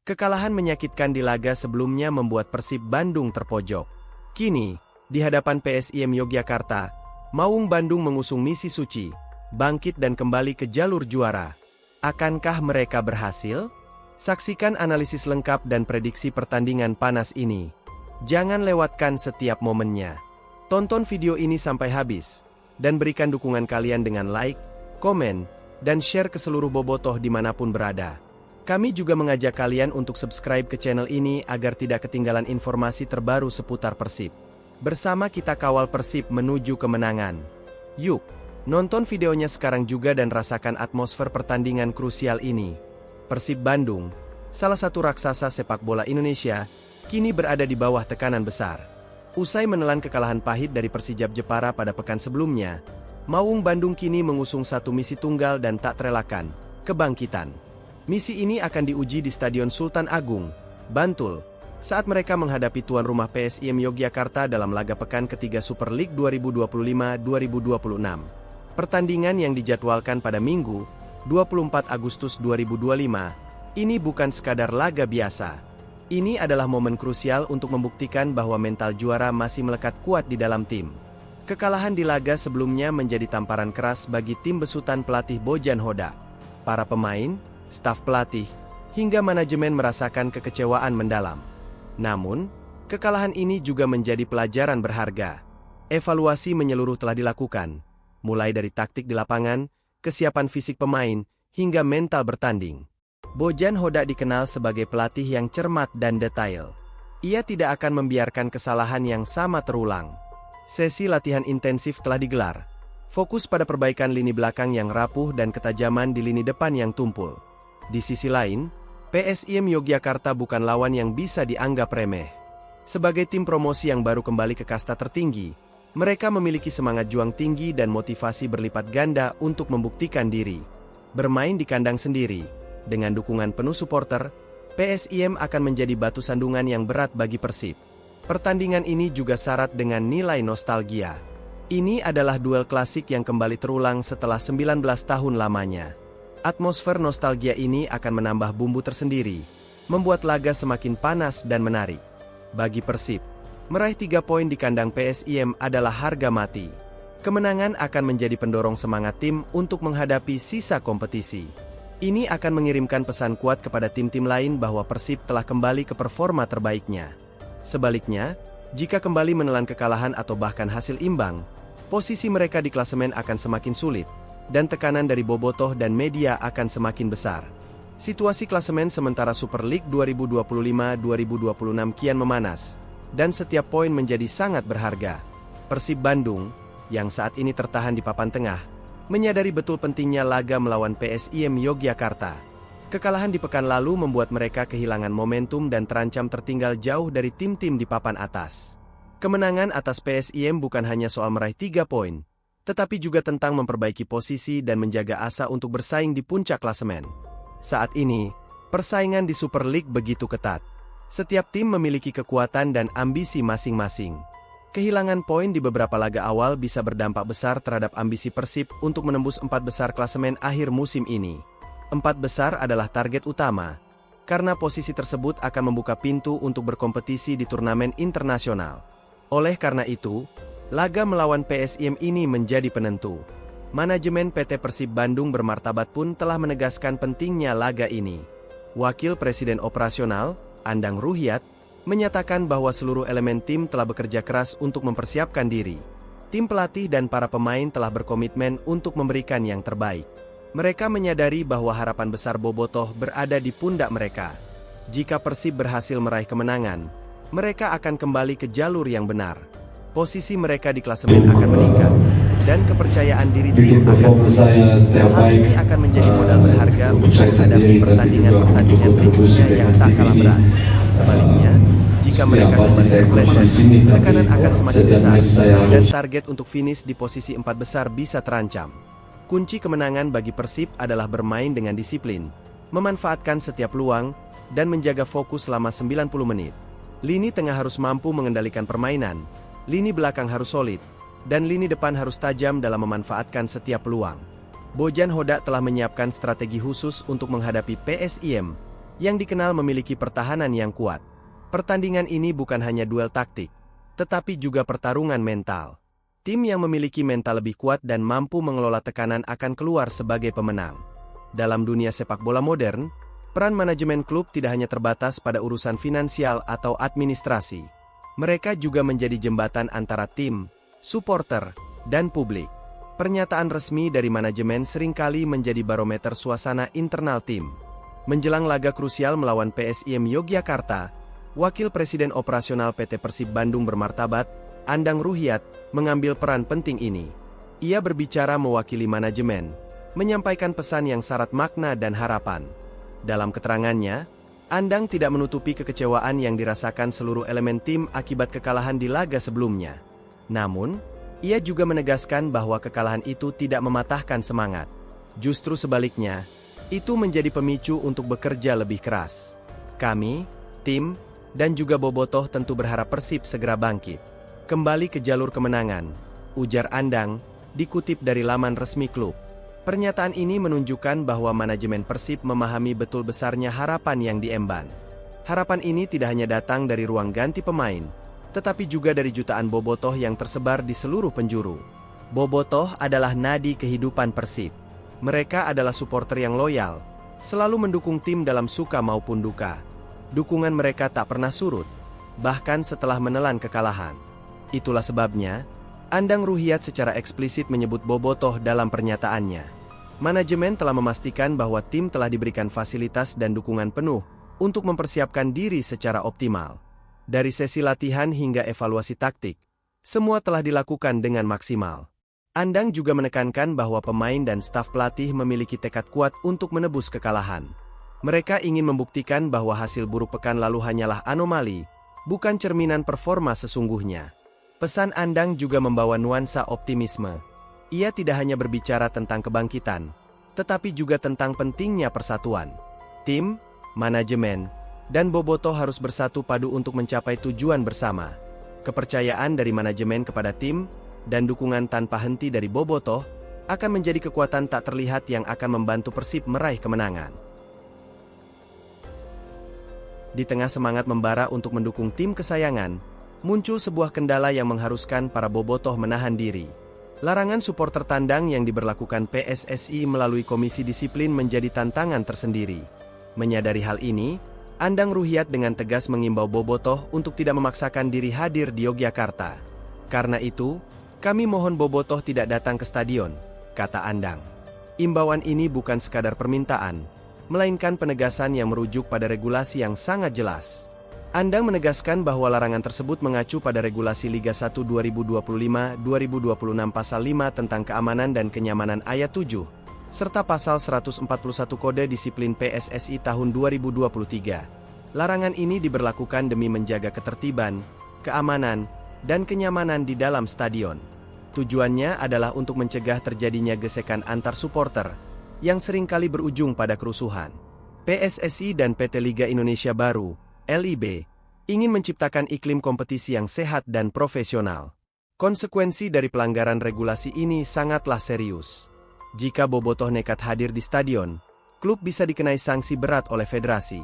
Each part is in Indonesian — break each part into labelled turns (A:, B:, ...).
A: Kekalahan menyakitkan di laga sebelumnya membuat Persib Bandung terpojok. Kini, di hadapan PSIM Yogyakarta, Maung Bandung mengusung misi suci, bangkit dan kembali ke jalur juara. Akankah mereka berhasil? Saksikan analisis lengkap dan prediksi pertandingan panas ini. Jangan lewatkan setiap momennya. Tonton video ini sampai habis, dan berikan dukungan kalian dengan like, komen, dan share ke seluruh bobotoh dimanapun berada. Kami juga mengajak kalian untuk subscribe ke channel ini agar tidak ketinggalan informasi terbaru seputar Persib. Bersama kita kawal Persib menuju kemenangan. Yuk, nonton videonya sekarang juga dan rasakan atmosfer pertandingan krusial ini. Persib Bandung, salah satu raksasa sepak bola Indonesia, kini berada di bawah tekanan besar. Usai menelan kekalahan pahit dari Persijap Jepara pada pekan sebelumnya, Maung Bandung kini mengusung satu misi tunggal dan tak terelakkan, kebangkitan. Misi ini akan diuji di Stadion Sultan Agung, Bantul, saat mereka menghadapi tuan rumah PSIM Yogyakarta dalam laga pekan ketiga Super League 2025-2026. Pertandingan yang dijadwalkan pada Minggu, 24 Agustus 2025, ini bukan sekadar laga biasa. Ini adalah momen krusial untuk membuktikan bahwa mental juara masih melekat kuat di dalam tim. Kekalahan di laga sebelumnya menjadi tamparan keras bagi tim besutan pelatih Bojan Hodak. Para pemain, staf pelatih, hingga manajemen merasakan kekecewaan mendalam. Namun, kekalahan ini juga menjadi pelajaran berharga. Evaluasi menyeluruh telah dilakukan, mulai dari taktik di lapangan, kesiapan fisik pemain, hingga mental bertanding. Bojan Hodak dikenal sebagai pelatih yang cermat dan detail. Ia tidak akan membiarkan kesalahan yang sama terulang. Sesi latihan intensif telah digelar, fokus pada perbaikan lini belakang yang rapuh dan ketajaman di lini depan yang tumpul. Di sisi lain, PSIM Yogyakarta bukan lawan yang bisa dianggap remeh. Sebagai tim promosi yang baru kembali ke kasta tertinggi, mereka memiliki semangat juang tinggi dan motivasi berlipat ganda untuk membuktikan diri. Bermain di kandang sendiri, dengan dukungan penuh supporter, PSIM akan menjadi batu sandungan yang berat bagi Persib. Pertandingan ini juga syarat dengan nilai nostalgia. Ini adalah duel klasik yang kembali terulang setelah 19 tahun lamanya. Atmosfer nostalgia ini akan menambah bumbu tersendiri, membuat laga semakin panas dan menarik. Bagi Persib, meraih 3 poin di kandang PSIM adalah harga mati. Kemenangan akan menjadi pendorong semangat tim untuk menghadapi sisa kompetisi. Ini akan mengirimkan pesan kuat kepada tim-tim lain bahwa Persib telah kembali ke performa terbaiknya. Sebaliknya, jika kembali menelan kekalahan atau bahkan hasil imbang, posisi mereka di klasemen akan semakin sulit, dan tekanan dari bobotoh dan media akan semakin besar. Situasi klasemen sementara Super League 2025-2026 kian memanas, dan setiap poin menjadi sangat berharga. Persib Bandung, yang saat ini tertahan di papan tengah, menyadari betul pentingnya laga melawan PSIM Yogyakarta. Kekalahan di pekan lalu membuat mereka kehilangan momentum dan terancam tertinggal jauh dari tim-tim di papan atas. Kemenangan atas PSIM bukan hanya soal meraih 3 poin, tetapi juga tentang memperbaiki posisi dan menjaga asa untuk bersaing di puncak klasemen. Saat ini, persaingan di Super League begitu ketat. Setiap tim memiliki kekuatan dan ambisi masing-masing. Kehilangan poin di beberapa laga awal bisa berdampak besar terhadap ambisi Persib untuk menembus 4 besar klasemen akhir musim ini. 4 besar adalah target utama, karena posisi tersebut akan membuka pintu untuk berkompetisi di turnamen internasional. Oleh karena itu, laga melawan PSIM ini menjadi penentu. Manajemen PT Persib Bandung bermartabat pun telah menegaskan pentingnya laga ini. Wakil Presiden Operasional, Andang Ruhyat, menyatakan bahwa seluruh elemen tim telah bekerja keras untuk mempersiapkan diri. Tim pelatih dan para pemain telah berkomitmen untuk memberikan yang terbaik. Mereka menyadari bahwa harapan besar bobotoh berada di pundak mereka. Jika Persib berhasil meraih kemenangan, mereka akan kembali ke jalur yang benar. Posisi mereka di klasemen akan meningkat, dan kepercayaan diri tim akan meningkat. Hal ini akan menjadi modal berharga untuk menghadapi pertandingan-pertandingan berikutnya yang tak kalah berat. Sebaliknya, jika mereka kembali terpleset, tekanan akan semakin besar, dan target untuk finish di posisi 4 besar bisa terancam. Kunci kemenangan bagi Persib adalah bermain dengan disiplin, memanfaatkan setiap peluang, dan menjaga fokus selama 90 menit. Lini tengah harus mampu mengendalikan permainan, lini belakang harus solid, dan lini depan harus tajam dalam memanfaatkan setiap peluang. Bojan Hodak telah menyiapkan strategi khusus untuk menghadapi PSIM, yang dikenal memiliki pertahanan yang kuat. Pertandingan ini bukan hanya duel taktik, tetapi juga pertarungan mental. Tim yang memiliki mental lebih kuat dan mampu mengelola tekanan akan keluar sebagai pemenang. Dalam dunia sepak bola modern, peran manajemen klub tidak hanya terbatas pada urusan finansial atau administrasi. Mereka juga menjadi jembatan antara tim, supporter, dan publik. Pernyataan resmi dari manajemen seringkali menjadi barometer suasana internal tim. Menjelang laga krusial melawan PSIM Yogyakarta, Wakil Presiden Operasional PT Persib Bandung bermartabat, Andang Ruhyat, mengambil peran penting ini. Ia berbicara mewakili manajemen, menyampaikan pesan yang syarat makna dan harapan. Dalam keterangannya, Andang tidak menutupi kekecewaan yang dirasakan seluruh elemen tim akibat kekalahan di laga sebelumnya. Namun, ia juga menegaskan bahwa kekalahan itu tidak mematahkan semangat. Justru sebaliknya, itu menjadi pemicu untuk bekerja lebih keras. Kami, tim, dan juga Bobotoh tentu berharap Persib segera bangkit. Kembali ke jalur kemenangan, ujar Andang, dikutip dari laman resmi klub. Pernyataan ini menunjukkan bahwa manajemen Persib memahami betul besarnya harapan yang diemban. Harapan ini tidak hanya datang dari ruang ganti pemain, tetapi juga dari jutaan Bobotoh yang tersebar di seluruh penjuru. Bobotoh adalah nadi kehidupan Persib. Mereka adalah supporter yang loyal, selalu mendukung tim dalam suka maupun duka. Dukungan mereka tak pernah surut, bahkan setelah menelan kekalahan. Itulah sebabnya, Andang Ruhyat secara eksplisit menyebut Bobotoh dalam pernyataannya. Manajemen telah memastikan bahwa tim telah diberikan fasilitas dan dukungan penuh untuk mempersiapkan diri secara optimal. Dari sesi latihan hingga evaluasi taktik, semua telah dilakukan dengan maksimal. Andang juga menekankan bahwa pemain dan staf pelatih memiliki tekad kuat untuk menebus kekalahan. Mereka ingin membuktikan bahwa hasil buruk pekan lalu hanyalah anomali, bukan cerminan performa sesungguhnya. Pesan Andang juga membawa nuansa optimisme. Ia tidak hanya berbicara tentang kebangkitan, tetapi juga tentang pentingnya persatuan. Tim, manajemen, dan Bobotoh harus bersatu padu untuk mencapai tujuan bersama. Kepercayaan dari manajemen kepada tim, dan dukungan tanpa henti dari Bobotoh, akan menjadi kekuatan tak terlihat yang akan membantu Persib meraih kemenangan. Di tengah semangat membara untuk mendukung tim kesayangan, muncul sebuah kendala yang mengharuskan para Bobotoh menahan diri. Larangan supporter tandang yang diberlakukan PSSI melalui Komisi Disiplin menjadi tantangan tersendiri. Menyadari hal ini, Andang Ruhyat dengan tegas mengimbau Bobotoh untuk tidak memaksakan diri hadir di Yogyakarta. Karena itu, kami mohon Bobotoh tidak datang ke stadion, kata Andang. Imbauan ini bukan sekadar permintaan, melainkan penegasan yang merujuk pada regulasi yang sangat jelas. Andang menegaskan bahwa larangan tersebut mengacu pada regulasi Liga 1 2025-2026 pasal 5 tentang keamanan dan kenyamanan ayat 7, serta pasal 141 Kode Disiplin PSSI tahun 2023. Larangan ini diberlakukan demi menjaga ketertiban, keamanan, dan kenyamanan di dalam stadion. Tujuannya adalah untuk mencegah terjadinya gesekan antar supporter, yang seringkali berujung pada kerusuhan. PSSI dan PT Liga Indonesia Baru, LIB, ingin menciptakan iklim kompetisi yang sehat dan profesional. Konsekuensi dari pelanggaran regulasi ini sangatlah serius. Jika Bobotoh nekat hadir di stadion, klub bisa dikenai sanksi berat oleh federasi.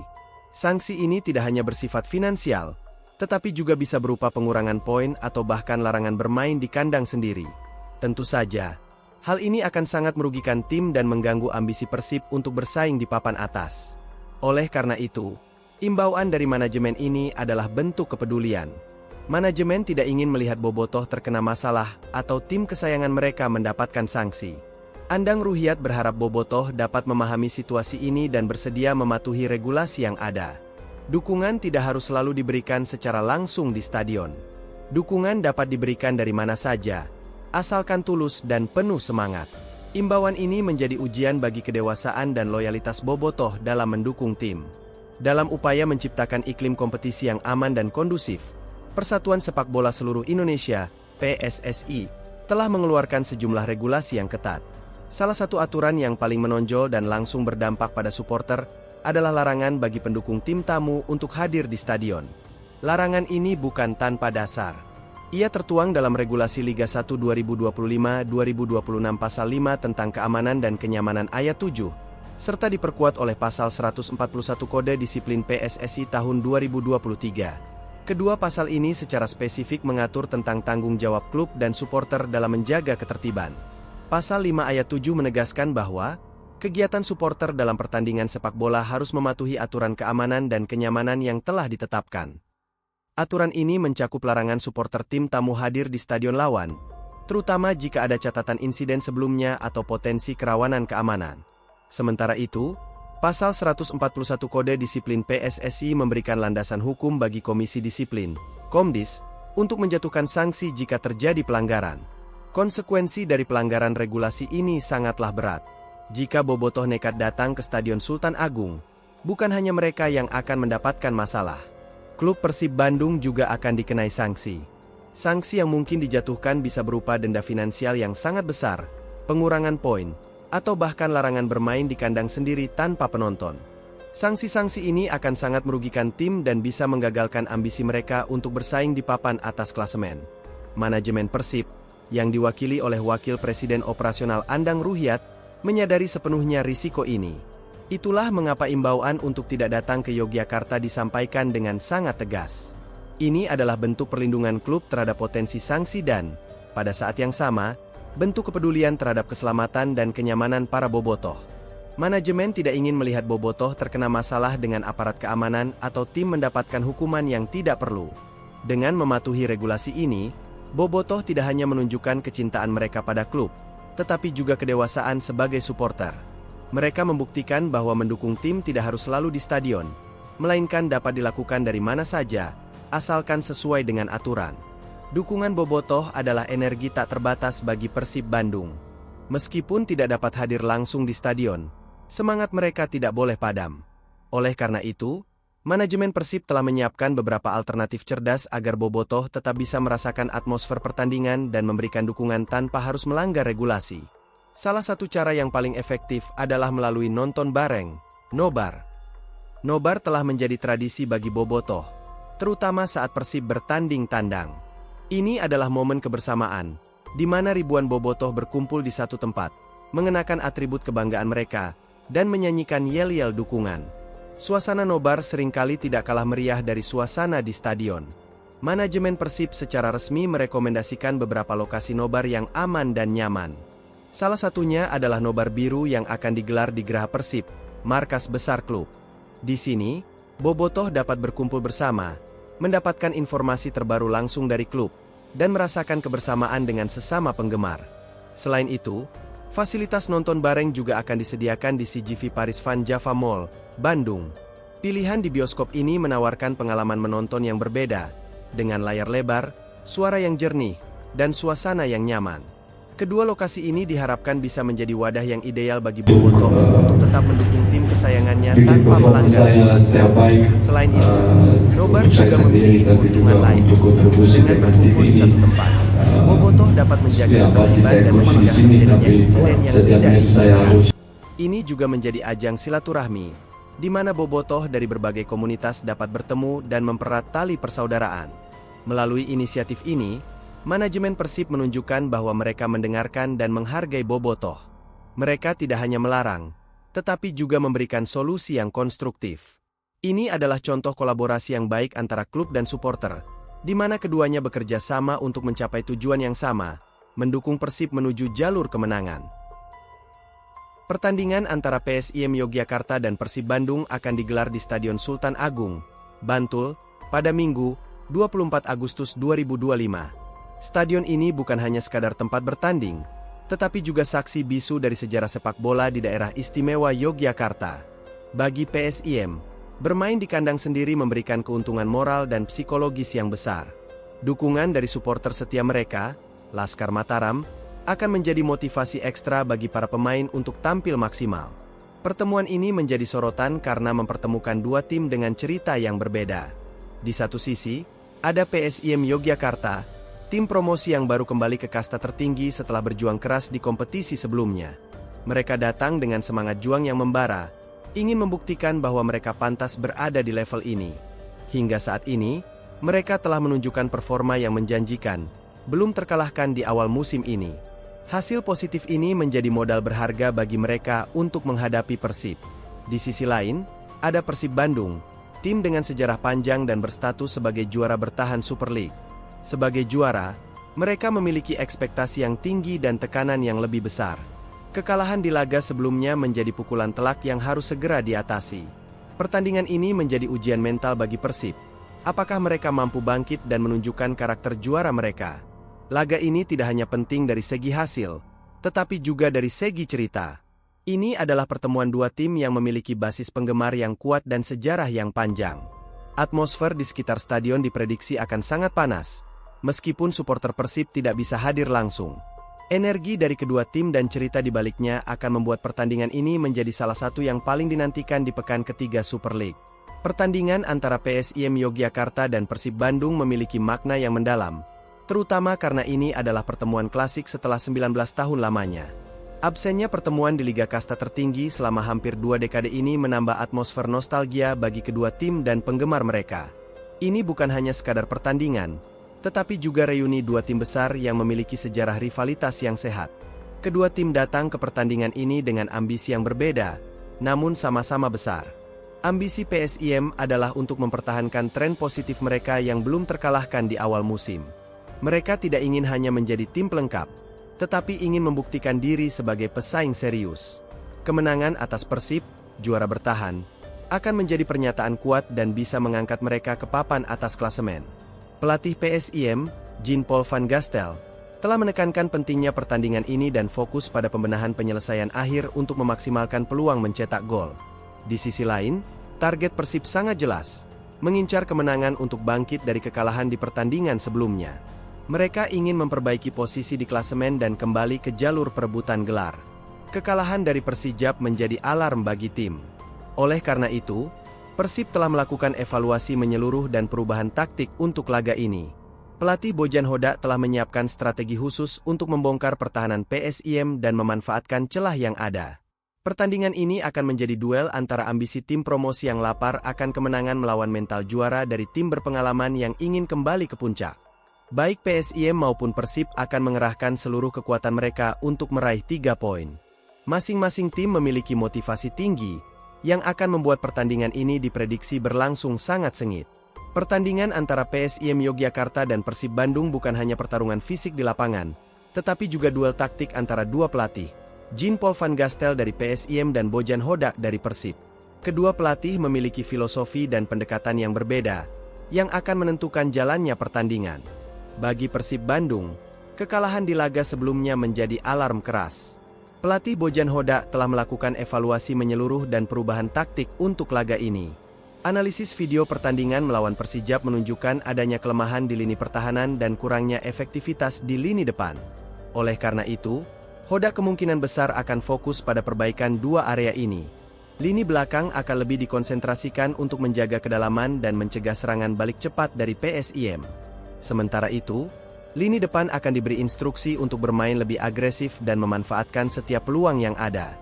A: Sanksi ini tidak hanya bersifat finansial, tetapi juga bisa berupa pengurangan poin atau bahkan larangan bermain di kandang sendiri. Tentu saja, hal ini akan sangat merugikan tim dan mengganggu ambisi Persib untuk bersaing di papan atas. Oleh karena itu, imbauan dari manajemen ini adalah bentuk kepedulian. Manajemen tidak ingin melihat Bobotoh terkena masalah atau tim kesayangan mereka mendapatkan sanksi. Andang Ruhyat berharap Bobotoh dapat memahami situasi ini dan bersedia mematuhi regulasi yang ada. Dukungan tidak harus selalu diberikan secara langsung di stadion. Dukungan dapat diberikan dari mana saja, asalkan tulus dan penuh semangat. Imbauan ini menjadi ujian bagi kedewasaan dan loyalitas Bobotoh dalam mendukung tim. Dalam upaya menciptakan iklim kompetisi yang aman dan kondusif, Persatuan Sepak Bola Seluruh Indonesia, PSSI, telah mengeluarkan sejumlah regulasi yang ketat. Salah satu aturan yang paling menonjol dan langsung berdampak pada supporter adalah larangan bagi pendukung tim tamu untuk hadir di stadion. Larangan ini bukan tanpa dasar. Ia tertuang dalam regulasi Liga 1 2025-2026 pasal 5 tentang keamanan dan kenyamanan ayat 7, serta diperkuat oleh pasal 141 Kode Disiplin PSSI tahun 2023. Kedua pasal ini secara spesifik mengatur tentang tanggung jawab klub dan supporter dalam menjaga ketertiban. Pasal 5 ayat 7 menegaskan bahwa kegiatan supporter dalam pertandingan sepak bola harus mematuhi aturan keamanan dan kenyamanan yang telah ditetapkan. Aturan ini mencakup larangan supporter tim tamu hadir di stadion lawan, terutama jika ada catatan insiden sebelumnya atau potensi kerawanan keamanan. Sementara itu, pasal 141 Kode Disiplin PSSI memberikan landasan hukum bagi Komisi Disiplin, Komdis, untuk menjatuhkan sanksi jika terjadi pelanggaran. Konsekuensi dari pelanggaran regulasi ini sangatlah berat. Jika bobotoh nekat datang ke Stadion Sultan Agung, bukan hanya mereka yang akan mendapatkan masalah. Klub Persib Bandung juga akan dikenai sanksi. Sanksi yang mungkin dijatuhkan bisa berupa denda finansial yang sangat besar, pengurangan poin, atau bahkan larangan bermain di kandang sendiri tanpa penonton. Sanksi-sanksi ini akan sangat merugikan tim dan bisa menggagalkan ambisi mereka untuk bersaing di papan atas klasemen. Manajemen Persib, yang diwakili oleh Wakil Presiden Operasional Andang Ruhyat, menyadari sepenuhnya risiko ini. Itulah mengapa imbauan untuk tidak datang ke Yogyakarta disampaikan dengan sangat tegas. Ini adalah bentuk perlindungan klub terhadap potensi sanksi dan, pada saat yang sama, bentuk kepedulian terhadap keselamatan dan kenyamanan para bobotoh. Manajemen tidak ingin melihat bobotoh terkena masalah dengan aparat keamanan atau tim mendapatkan hukuman yang tidak perlu. Dengan mematuhi regulasi ini, bobotoh tidak hanya menunjukkan kecintaan mereka pada klub, tetapi juga kedewasaan sebagai supporter. Mereka membuktikan bahwa mendukung tim tidak harus selalu di stadion, melainkan dapat dilakukan dari mana saja, asalkan sesuai dengan aturan. Dukungan bobotoh adalah energi tak terbatas bagi Persib Bandung. Meskipun tidak dapat hadir langsung di stadion, semangat mereka tidak boleh padam. Oleh karena itu, manajemen Persib telah menyiapkan beberapa alternatif cerdas agar bobotoh tetap bisa merasakan atmosfer pertandingan dan memberikan dukungan tanpa harus melanggar regulasi. Salah satu cara yang paling efektif adalah melalui nonton bareng, nobar. Nobar telah menjadi tradisi bagi bobotoh, terutama saat Persib bertanding tandang. Ini adalah momen kebersamaan, di mana ribuan bobotoh berkumpul di satu tempat, mengenakan atribut kebanggaan mereka, dan menyanyikan yel-yel dukungan. Suasana nobar seringkali tidak kalah meriah dari suasana di stadion. Manajemen Persib secara resmi merekomendasikan beberapa lokasi nobar yang aman dan nyaman. Salah satunya adalah nobar biru yang akan digelar di Geraha Persib, markas besar klub. Di sini, bobotoh dapat berkumpul bersama, mendapatkan informasi terbaru langsung dari klub, dan merasakan kebersamaan dengan sesama penggemar. Selain itu, fasilitas nonton bareng juga akan disediakan di CGV Paris Van Java Mall, Bandung. Pilihan di bioskop ini menawarkan pengalaman menonton yang berbeda, dengan layar lebar, suara yang jernih, dan suasana yang nyaman. Kedua lokasi ini diharapkan bisa menjadi wadah yang ideal bagi bobotoh untuk tetap mendukung tim kesayangannya tanpa melanggar regulasi. Selain itu, nobar juga memiliki keuntungan lain. Dengan berkumpul di satu tempat, bobotoh dapat menjaga ketertiban dan mencegah terjadinya insiden yang tidak diinginkan. Ini juga menjadi ajang silaturahmi, di mana bobotoh dari berbagai komunitas dapat bertemu dan mempererat tali persaudaraan. Melalui inisiatif ini, manajemen Persib menunjukkan bahwa mereka mendengarkan dan menghargai bobotoh. Mereka tidak hanya melarang, tetapi juga memberikan solusi yang konstruktif. Ini adalah contoh kolaborasi yang baik antara klub dan supporter, di mana keduanya bekerja sama untuk mencapai tujuan yang sama, mendukung Persib menuju jalur kemenangan. Pertandingan antara PSIM Yogyakarta dan Persib Bandung akan digelar di Stadion Sultan Agung, Bantul, pada Minggu, 24 Agustus 2025. Stadion ini bukan hanya sekadar tempat bertanding, tetapi juga saksi bisu dari sejarah sepak bola di daerah istimewa Yogyakarta. Bagi PSIM, bermain di kandang sendiri memberikan keuntungan moral dan psikologis yang besar. Dukungan dari supporter setia mereka, Laskar Mataram, akan menjadi motivasi ekstra bagi para pemain untuk tampil maksimal. Pertemuan ini menjadi sorotan karena mempertemukan dua tim dengan cerita yang berbeda. Di satu sisi, ada PSIM Yogyakarta, tim promosi yang baru kembali ke kasta tertinggi setelah berjuang keras di kompetisi sebelumnya. Mereka datang dengan semangat juang yang membara, ingin membuktikan bahwa mereka pantas berada di level ini. Hingga saat ini, mereka telah menunjukkan performa yang menjanjikan, belum terkalahkan di awal musim ini. Hasil positif ini menjadi modal berharga bagi mereka untuk menghadapi Persib. Di sisi lain, ada Persib Bandung, tim dengan sejarah panjang dan berstatus sebagai juara bertahan Super League. Sebagai juara, mereka memiliki ekspektasi yang tinggi dan tekanan yang lebih besar. Kekalahan di laga sebelumnya menjadi pukulan telak yang harus segera diatasi. Pertandingan ini menjadi ujian mental bagi Persib. Apakah mereka mampu bangkit dan menunjukkan karakter juara mereka? Laga ini tidak hanya penting dari segi hasil, tetapi juga dari segi cerita. Ini adalah pertemuan dua tim yang memiliki basis penggemar yang kuat dan sejarah yang panjang. Atmosfer di sekitar stadion diprediksi akan sangat panas, meskipun supporter Persib tidak bisa hadir langsung. Energi dari kedua tim dan cerita di baliknya akan membuat pertandingan ini menjadi salah satu yang paling dinantikan di pekan ketiga Super League. Pertandingan antara PSIM Yogyakarta dan Persib Bandung memiliki makna yang mendalam, terutama karena ini adalah pertemuan klasik setelah 19 tahun lamanya. Absennya pertemuan di Liga Kasta tertinggi selama hampir 2 dekade ini menambah atmosfer nostalgia bagi kedua tim dan penggemar mereka. Ini bukan hanya sekadar pertandingan, tetapi juga reuni dua tim besar yang memiliki sejarah rivalitas yang sehat. Kedua tim datang ke pertandingan ini dengan ambisi yang berbeda, namun sama-sama besar. Ambisi PSIM adalah untuk mempertahankan tren positif mereka yang belum terkalahkan di awal musim. Mereka tidak ingin hanya menjadi tim pelengkap, tetapi ingin membuktikan diri sebagai pesaing serius. Kemenangan atas Persib, juara bertahan, akan menjadi pernyataan kuat dan bisa mengangkat mereka ke papan atas klasemen. Pelatih PSIM, Jean-Paul van Gastel, telah menekankan pentingnya pertandingan ini dan fokus pada pembenahan penyelesaian akhir untuk memaksimalkan peluang mencetak gol. Di sisi lain, target Persib sangat jelas, mengincar kemenangan untuk bangkit dari kekalahan di pertandingan sebelumnya. Mereka ingin memperbaiki posisi di klasemen dan kembali ke jalur perebutan gelar. Kekalahan dari Persijap menjadi alarm bagi tim. Oleh karena itu, Persib telah melakukan evaluasi menyeluruh dan perubahan taktik untuk laga ini. Pelatih Bojan Hodak telah menyiapkan strategi khusus untuk membongkar pertahanan PSIM dan memanfaatkan celah yang ada. Pertandingan ini akan menjadi duel antara ambisi tim promosi yang lapar akan kemenangan melawan mental juara dari tim berpengalaman yang ingin kembali ke puncak. Baik PSIM maupun Persib akan mengerahkan seluruh kekuatan mereka untuk meraih 3 poin. Masing-masing tim memiliki motivasi tinggi, yang akan membuat pertandingan ini diprediksi berlangsung sangat sengit. Pertandingan antara PSIM Yogyakarta dan Persib Bandung bukan hanya pertarungan fisik di lapangan, tetapi juga duel taktik antara dua pelatih, Jean-Paul van Gastel dari PSIM dan Bojan Hodak dari Persib. Kedua pelatih memiliki filosofi dan pendekatan yang berbeda, yang akan menentukan jalannya pertandingan. Bagi Persib Bandung, kekalahan di laga sebelumnya menjadi alarm keras. Pelatih Bojan Hodak telah melakukan evaluasi menyeluruh dan perubahan taktik untuk laga ini. Analisis video pertandingan melawan Persijap menunjukkan adanya kelemahan di lini pertahanan dan kurangnya efektivitas di lini depan. Oleh karena itu, Hodak kemungkinan besar akan fokus pada perbaikan dua area ini. Lini belakang akan lebih dikonsentrasikan untuk menjaga kedalaman dan mencegah serangan balik cepat dari PSIM. Sementara itu, lini depan akan diberi instruksi untuk bermain lebih agresif dan memanfaatkan setiap peluang yang ada.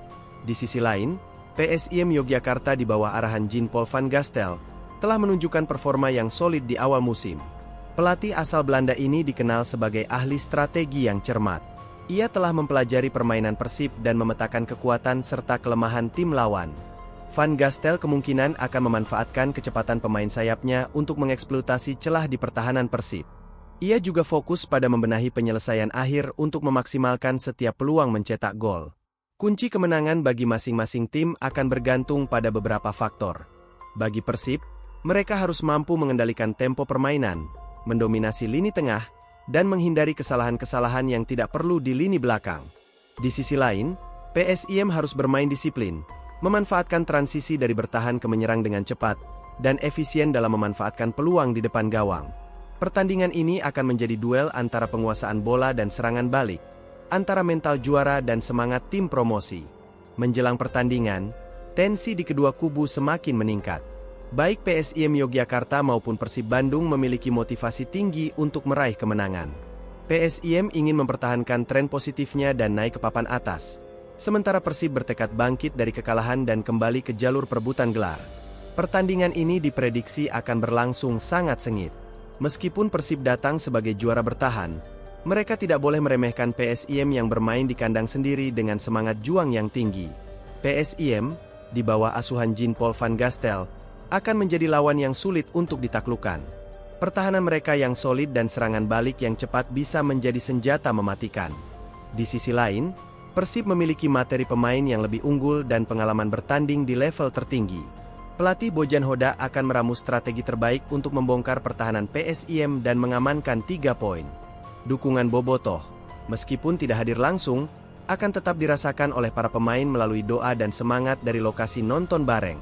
A: Di sisi lain, PSIM Yogyakarta di bawah arahan Jean-Paul van Gastel telah menunjukkan performa yang solid di awal musim. Pelatih asal Belanda ini dikenal sebagai ahli strategi yang cermat. Ia telah mempelajari permainan Persib dan memetakan kekuatan serta kelemahan tim lawan. Van Gastel kemungkinan akan memanfaatkan kecepatan pemain sayapnya untuk mengeksploitasi celah di pertahanan Persib. Ia juga fokus pada membenahi penyelesaian akhir untuk memaksimalkan setiap peluang mencetak gol. Kunci kemenangan bagi masing-masing tim akan bergantung pada beberapa faktor. Bagi Persib, mereka harus mampu mengendalikan tempo permainan, mendominasi lini tengah, dan menghindari kesalahan-kesalahan yang tidak perlu di lini belakang. Di sisi lain, PSIM harus bermain disiplin, memanfaatkan transisi dari bertahan ke menyerang dengan cepat, dan efisien dalam memanfaatkan peluang di depan gawang. Pertandingan ini akan menjadi duel antara penguasaan bola dan serangan balik, antara mental juara dan semangat tim promosi. Menjelang pertandingan, tensi di kedua kubu semakin meningkat. Baik PSIM Yogyakarta maupun Persib Bandung memiliki motivasi tinggi untuk meraih kemenangan. PSIM ingin mempertahankan tren positifnya dan naik ke papan atas, sementara Persib bertekad bangkit dari kekalahan dan kembali ke jalur perebutan gelar. Pertandingan ini diprediksi akan berlangsung sangat sengit. Meskipun Persib datang sebagai juara bertahan, Mereka tidak boleh meremehkan PSIM yang bermain di kandang sendiri dengan semangat juang yang tinggi. PSIM, di bawah asuhan Jean-Paul Van Gastel, akan menjadi lawan yang sulit untuk ditaklukkan. Pertahanan mereka yang solid dan serangan balik yang cepat bisa menjadi senjata mematikan. Di sisi lain, Persib memiliki materi pemain yang lebih unggul dan pengalaman bertanding di level tertinggi. Pelatih Bojan Hoda akan meramu strategi terbaik untuk membongkar pertahanan PSIM dan mengamankan 3 poin. Dukungan Bobotoh, meskipun tidak hadir langsung, akan tetap dirasakan oleh para pemain melalui doa dan semangat dari lokasi nonton bareng.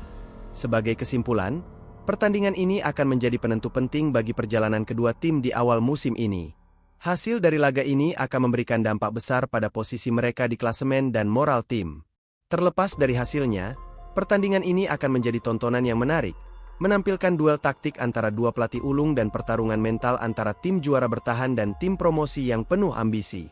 A: Sebagai kesimpulan, pertandingan ini akan menjadi penentu penting bagi perjalanan kedua tim di awal musim ini. Hasil dari laga ini akan memberikan dampak besar pada posisi mereka di klasemen dan moral tim. Terlepas dari hasilnya, pertandingan ini akan menjadi tontonan yang menarik, menampilkan duel taktik antara dua pelatih ulung dan pertarungan mental antara tim juara bertahan dan tim promosi yang penuh ambisi.